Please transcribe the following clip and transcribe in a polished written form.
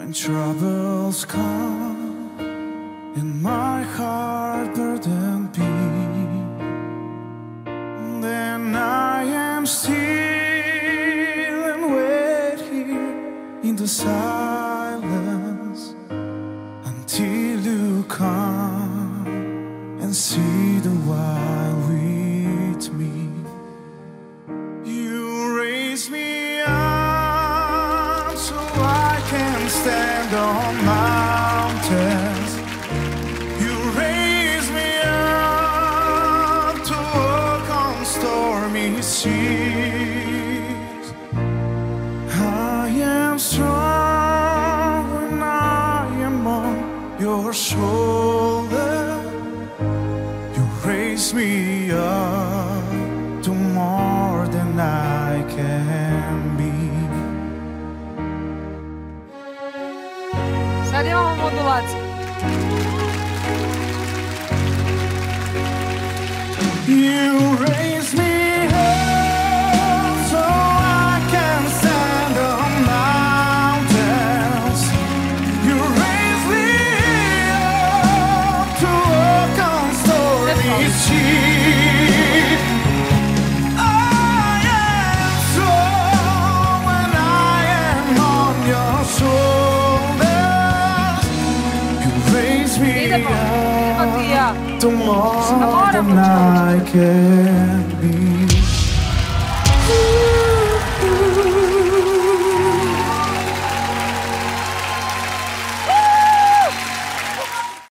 When troubles come and my heart burdened be, then I am still and wait here in the silence until you come and see the while with me. You raise me up so I can stand on mountains. You raise me up to walk on stormy seas. I am strong when I am on your shoulder. You raise me up to more than I can be. Saliamo modulację. You raise me up so I can stand on mountains. You raise me up to walk on stormy seas. I am strong when I am on your shoulders. You raise me up to more than I can